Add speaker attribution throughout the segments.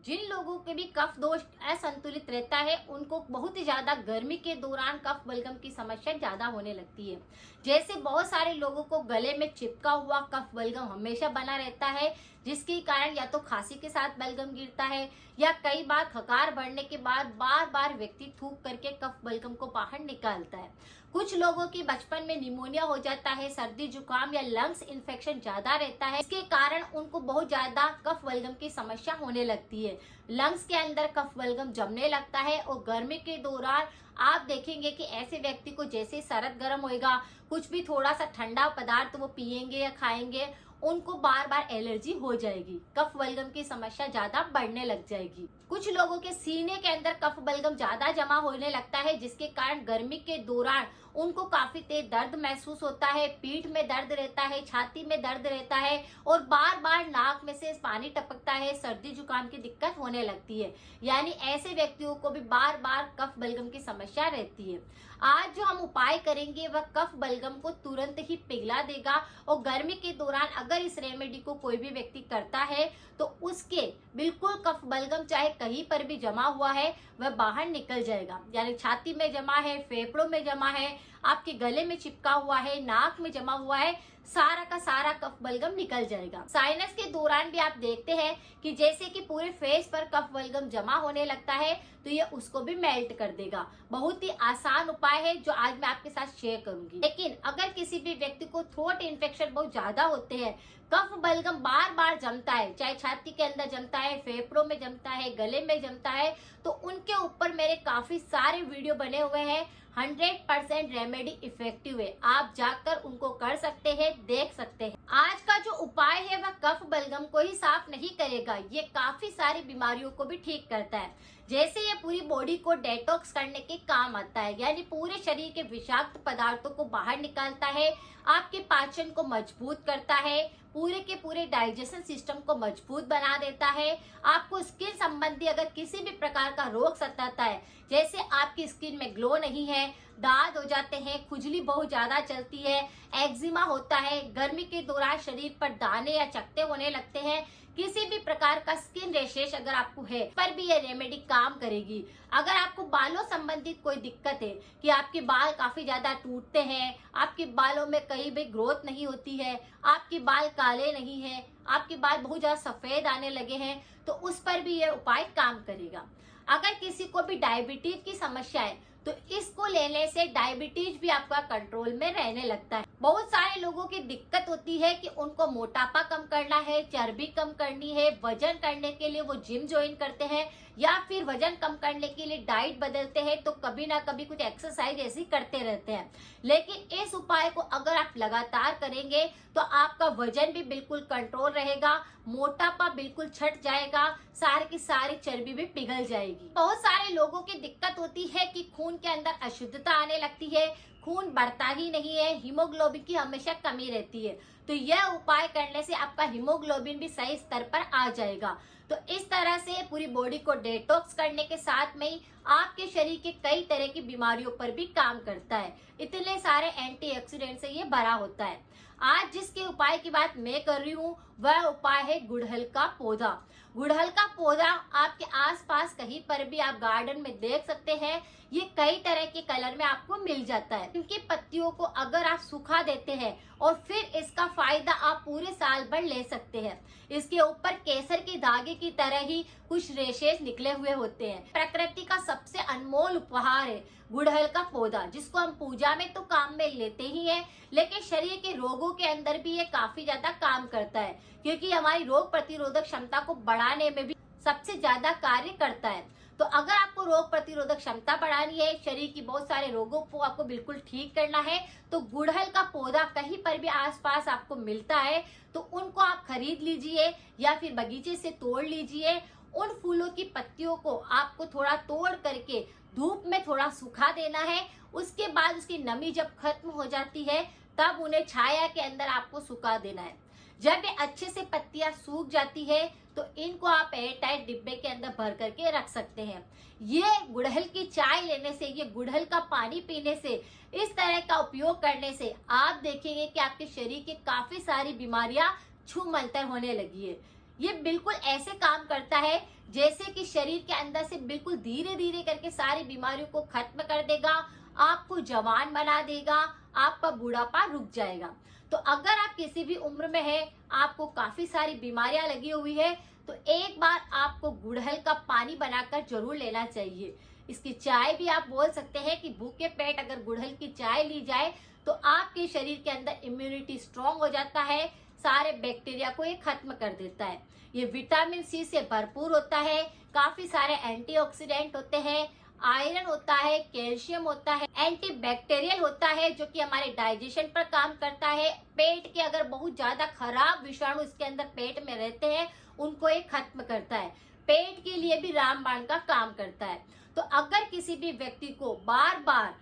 Speaker 1: जिन लोगों के भी कफ दोष असंतुलित रहता है उनको बहुत ही ज्यादा गर्मी के दौरान कफ बलगम की समस्या ज्यादा होने लगती है। जैसे बहुत सारे लोगों को गले में चिपका हुआ कफ बलगम हमेशा बना रहता है, जिसके कारण या तो खांसी के साथ बलगम गिरता है या कई बार खकार बढ़ने के बाद बार बार व्यक्ति थूक करके कफ बलगम को बाहर निकालता है। कुछ लोगों की बचपन में निमोनिया हो जाता है, सर्दी जुकाम या लंग्स इन्फेक्शन ज्यादा रहता है, इसके कारण उनको बहुत ज्यादा कफ बलगम की समस्या होने लगती है। लंग्स के अंदर कफ बलगम जमने लगता है और गर्मी के दौरान आप देखेंगे कि ऐसे व्यक्ति को जैसे सरद गर्म होएगा, कुछ भी थोड़ा सा ठंडा पदार्थ वो पिएंगे या खाएंगे, उनको बार बार एलर्जी हो जाएगी, कफ बलगम की समस्या ज्यादा बढ़ने लग जाएगी। कुछ लोगों के सीने के अंदर कफ बलगम ज्यादा जमा होने लगता है, जिसके कारण गर्मी के दौरान उनको काफी तेज दर्द महसूस होता है, पीठ में दर्द रहता है, छाती में दर्द रहता है और बार बार नाक में से पानी टपकता है, सर्दी जुकाम की दिक्कत होने लगती है। यानी ऐसे व्यक्तियों को भी बार बार कफ बलगम की समस्या रहती है। आज जो हम उपाय करेंगे वह कफ बलगम को तुरंत ही पिघला देगा और गर्मी के दौरान अगर इस रेमेडी को कोई भी व्यक्ति करता है तो उसके बिल्कुल कफ बलगम चाहे कहीं पर भी जमा हुआ है वह बाहर निकल जाएगा। यानी छाती में जमा है, फेफड़ों में जमा है, आपके गले में चिपका हुआ है, नाक में जमा हुआ है, सारा का सारा कफ बलगम निकल जाएगा। साइनस के दौरान भी आप देखते हैं कि जैसे कि पूरे फेस पर कफ बलगम जमा होने लगता है तो ये उसको भी मेल्ट कर देगा। बहुत ही आसान उपाय है जो आज मैं आपके साथ शेयर करूंगी। लेकिन अगर किसी भी व्यक्ति को थ्रोट इन्फेक्शन बहुत ज्यादा होते हैं, कफ बलगम बार बार जमता है, चाहे छाती के अंदर जमता है, फेफड़ों में जमता है, गले में जमता है, तो उनके ऊपर मेरे काफी सारे वीडियो बने हुए हैं। 100% रेमेडी इफेक्टिव है, आप जाकर उनको कर सकते हैं, देख सकते हैं। आज का जो उपाय है वह कफ बलगम को ही साफ नहीं करेगा, ये काफी सारी बीमारियों को भी ठीक करता है। जैसे ये पूरी बॉडी को डेटॉक्स करने के काम आता है, यानी पूरे शरीर के विषाक्त पदार्थों को बाहर निकालता है, आपके पाचन को मजबूत करता है, पूरे के पूरे डाइजेशन सिस्टम को मजबूत बना देता है। आपको स्किन संबंधी अगर किसी भी प्रकार का रोग सताता है, जैसे आपकी स्किन में ग्लो नहीं है, दाग हो जाते हैं, खुजली बहुत ज्यादा चलती है, एक्जिमा होता है, गर्मी के दौरान शरीर पर दाने या चकत्ते होने लगते हैं, किसी भी प्रकार का स्किन रैशेस अगर आपको है पर भी ये रेमेडी काम करेगी। अगर आपको बालों संबंधित कोई दिक्कत है कि आपके बाल काफी ज्यादा टूटते हैं, आपके बालों में कहीं भी ग्रोथ नहीं होती है, आपके बाल काले नहीं है, आपके बाल बहुत ज्यादा सफेद आने लगे हैं, तो उस पर भी यह उपाय काम करेगा। अगर किसी को भी डायबिटीज की समस्या है तो इसको लेने से डायबिटीज भी आपका कंट्रोल में रहने लगता है। बहुत सारे लोगों की दिक्कत होती है कि उनको मोटापा कम करना है, चर्बी कम करनी है, वजन करने के लिए वो जिम ज्वाइन करते हैं या फिर वजन कम करने के लिए डाइट बदलते हैं, तो कभी ना कभी कुछ एक्सरसाइज ऐसी करते रहते हैं। लेकिन इस उपाय को अगर आप लगातार करेंगे तो आपका वजन भी बिल्कुल कंट्रोल रहेगा, मोटापा बिल्कुल छट जाएगा, सारी की सारी चर्बी भी पिघल जाएगी। बहुत सारे लोगों की दिक्कत होती है कि खून के अंदर अशुद्धता आने लगती है, खून बढ़ता ही नहीं है, हीमोग्लोबिन की हमेशा कमी रहती है, तो यह उपाय करने से आपका हीमोग्लोबिन भी सही स्तर पर आ जाएगा। तो इस तरह से पूरी बॉडी को डेटॉक्स करने के साथ में ही आपके शरीर के कई तरह की बीमारियों पर भी काम करता है। इतने सारे एंटीऑक्सीडेंट से ये भरा होता है। आज जिसके उपाय की बात मैं कर रही हूँ वह उपाय है गुड़हल का पौधा। गुड़हल का पौधा आपके आसपास कहीं पर भी आप गार्डन में देख सकते हैं, ये कई तरह के कलर में आपको मिल जाता है। इनकी पत्तियों को अगर आप सुखा देते हैं और फिर इसका फायदा आप पूरे साल भर ले सकते हैं। इसके ऊपर केसर के धागे की तरह ही कुछ रेशेस निकले हुए होते हैं। प्रकृति का सबसे अनमोल उपहार है गुड़हल का पौधा, जिसको हम पूजा में तो काम में लेते ही हैं, लेकिन शरीर के रोगों के अंदर भी ये काफी ज्यादा काम करता है, क्योंकि हमारी रोग प्रतिरोधक क्षमता को बढ़ाने में भी सबसे ज्यादा कार्य करता है। तो अगर आपको रोग प्रतिरोधक क्षमता बढ़ानी है, शरीर की बहुत सारे रोगों को आपको बिल्कुल ठीक करना है, तो गुड़हल का पौधा कहीं पर भी आसपास आपको मिलता है तो उनको आप खरीद लीजिए या फिर बगीचे से तोड़ लीजिए। उन फूलों की पत्तियों को आपको थोड़ा तोड़ करके धूप में थोड़ा सुखा देना है। उसके बाद उसकी नमी जब खत्म हो जाती है तब उन्हें छाया के अंदर आपको सुखा देना है। जब ये अच्छे से पत्तियां सूख जाती है तो इनको आप एयरटाइट डिब्बे के अंदर भर करके रख सकते हैं। ये गुड़हल की चाय लेने से, ये गुड़हल का पानी पीने से, इस तरह का उपयोग करने से आप देखेंगे कि आपके शरीर की काफी सारी बीमारियां छूमंतर होने लगी है। ये बिल्कुल ऐसे काम करता है जैसे कि शरीर के अंदर से बिल्कुल धीरे धीरे करके सारी बीमारियों को खत्म कर देगा, आपको जवान बना देगा, आपका बुढ़ापा रुक जाएगा। तो अगर आप किसी भी उम्र में है, आपको काफी सारी बीमारियां लगी हुई है, तो एक बार आपको गुड़हल का पानी बनाकर जरूर लेना चाहिए। इसकी चाय भी आप बोल सकते हैं कि भूखे पेट अगर गुड़हल की चाय ली जाए तो आपके शरीर के अंदर इम्यूनिटी स्ट्रांग हो जाता है, सारे बैक्टीरिया को ये खत्म कर देता है। ये विटामिन सी से भरपूर होता है, काफी सारे एंटीऑक्सीडेंट होते हैं, आयरन होता है, कैल्शियम होता है, एंटी बैक्टीरियल होता है जो कि हमारे डाइजेशन पर काम करता है। पेट के अगर बहुत ज्यादा खराब विषाणु इसके अंदर पेट में रहते हैं, उनको ये खत्म करता है। पेट के लिए भी रामबाण का काम करता है। तो अगर किसी भी व्यक्ति को बार बार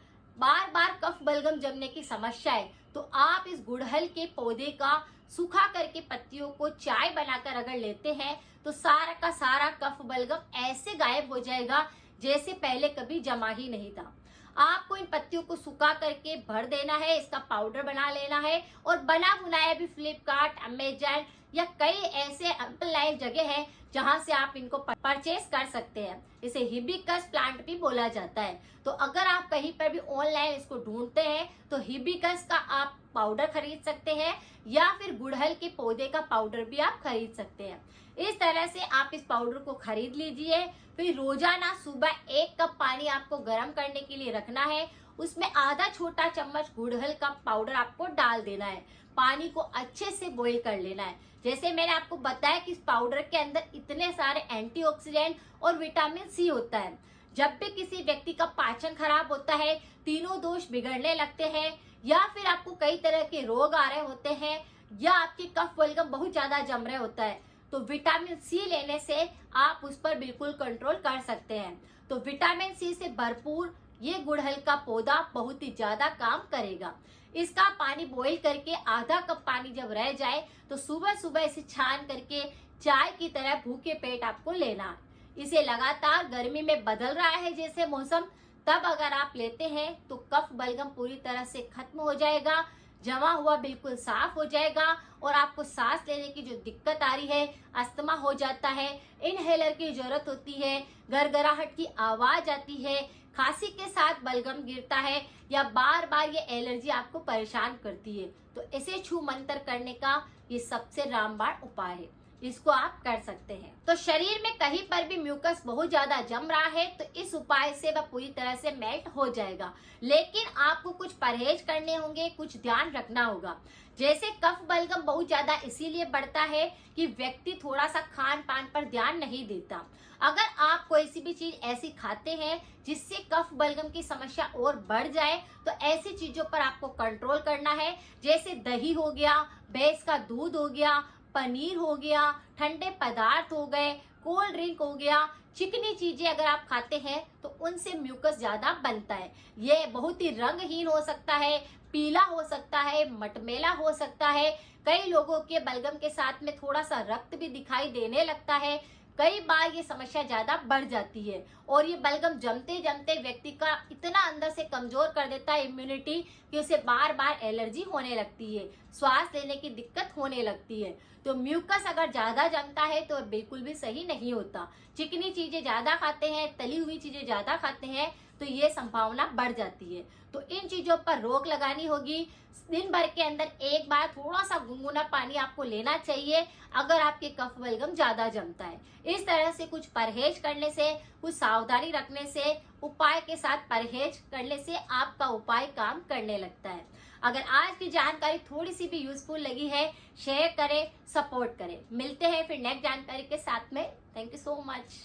Speaker 1: कफ बलगम जमने की समस्या है, तो आप इस गुड़हल के पौधे का सूखा करके पत्तियों को चाय बनाकर अगर लेते हैं, तो सारा का सारा कफ बलगम ऐसे गायब हो जाएगा जैसे पहले कभी जमा ही नहीं था। आपको इन पत्तियों को सुखा करके भर देना है, इसका पाउडर बना लेना है, और बना बुनाया भी फ्लिपकार्ट, अमेजन या कई ऐसे ऑनलाइन जगह है जहां से आप इनको परचेज कर सकते हैं। इसे हिबिस्कस प्लांट भी बोला जाता है। तो अगर आप कहीं पर भी ऑनलाइन इसको ढूंढते हैं तो हिबिस्कस का आप पाउडर खरीद सकते हैं, या फिर गुड़हल के पौधे का पाउडर भी आप खरीद सकते हैं। इस तरह से आप इस पाउडर को खरीद लीजिए। फिर रोजाना सुबह 1 कप पानी आपको गर्म करने के लिए रखना है, उसमें आधा छोटा चम्मच गुड़हल का पाउडर आपको डाल देना है। पानी को अच्छे से बॉईल कर लेना है। जैसे मैंने आपको बताया कि इस पाउडर के अंदर इतने सारे एंटीऑक्सीडेंट और विटामिन सी होता है। जब भी किसी व्यक्ति का पाचन खराब होता है, तीनों दोष बिगड़ने लगते हैं, या फिर आपको कई तरह के रोग आ रहे होते हैं, या आपकी कफ बलगम बहुत ज्यादा जम रहे होता है, तो विटामिन सी लेने से आप उस पर बिल्कुल कंट्रोल कर सकते हैं। तो विटामिन सी से भरपूर ये गुड़हल का पौधा बहुत ही ज्यादा काम करेगा। इसका पानी बॉईल करके आधा कप पानी जब रह जाए तो सुबह सुबह इसे छान करके चाय की तरह भूखे पेट आपको लेना। इसे लगातार गर्मी में बदल रहा है जैसे मौसम, तब अगर आप लेते हैं तो कफ बलगम पूरी तरह से खत्म हो जाएगा, जमा हुआ बिल्कुल साफ हो जाएगा, और आपको सांस लेने की जो दिक्कत आ रही है, अस्थमा हो जाता है, इनहेलर की जरूरत होती है, गरगराहट की आवाज आती है, खांसी के साथ बलगम गिरता है, या बार बार ये एलर्जी आपको परेशान करती है, तो इसे छू मंतर करने का ये सबसे रामबाण उपाय है। इसको आप कर सकते हैं। तो शरीर में कहीं पर भी म्यूकस बहुत ज्यादा जम रहा है तो इस उपाय से वह पूरी तरह से मेल्ट हो जाएगा। लेकिन आपको कुछ परहेज करने होंगे, कुछ ध्यान रखना होगा। जैसे कफ बलगम बहुत ज्यादा इसीलिए बढ़ता है कि व्यक्ति थोड़ा सा खान पान पर ध्यान नहीं देता। अगर आप कोई सी भी चीज ऐसी खाते हैं जिससे कफ बलगम की समस्या और बढ़ जाए, तो ऐसी चीजों पर आपको कंट्रोल करना है। जैसे दही हो गया, भैंस का दूध हो गया, पनीर हो गया, ठंडे पदार्थ हो गए, कोल्ड ड्रिंक हो गया, चिकनी चीजें अगर आप खाते हैं तो उनसे म्यूकस ज्यादा बनता है। ये बहुत ही रंगहीन हो सकता है, पीला हो सकता है, मटमैला हो सकता है। कई लोगों के बलगम के साथ में थोड़ा सा रक्त भी दिखाई देने लगता है। कई बार ये समस्या ज्यादा बढ़ जाती है, और ये बलगम जमते जमते व्यक्ति का इतना अंदर से कमजोर कर देता है इम्यूनिटी कि उसे बार बार एलर्जी होने लगती है, श्वास लेने की दिक्कत होने लगती है। तो म्यूकस अगर ज्यादा जमता है तो बिल्कुल भी सही नहीं होता। चिकनी चीजें ज्यादा खाते हैं, तली हुई चीजें ज्यादा खाते हैं, तो ये संभावना बढ़ जाती है। तो इन चीजों पर रोक लगानी होगी। दिन भर के अंदर एक बार थोड़ा सा गुनगुना पानी आपको लेना चाहिए अगर आपके कफ बलगम ज्यादा जमता है। इस तरह से कुछ परहेज करने से, कुछ सावधानी रखने से, उपाय के साथ परहेज करने से आपका उपाय काम करने लगता है। अगर आज की जानकारी थोड़ी सी भी यूजफुल लगी है, शेयर करें, सपोर्ट करें। मिलते हैं फिर नेक्स्ट जानकारी के साथ में। Thank you so much.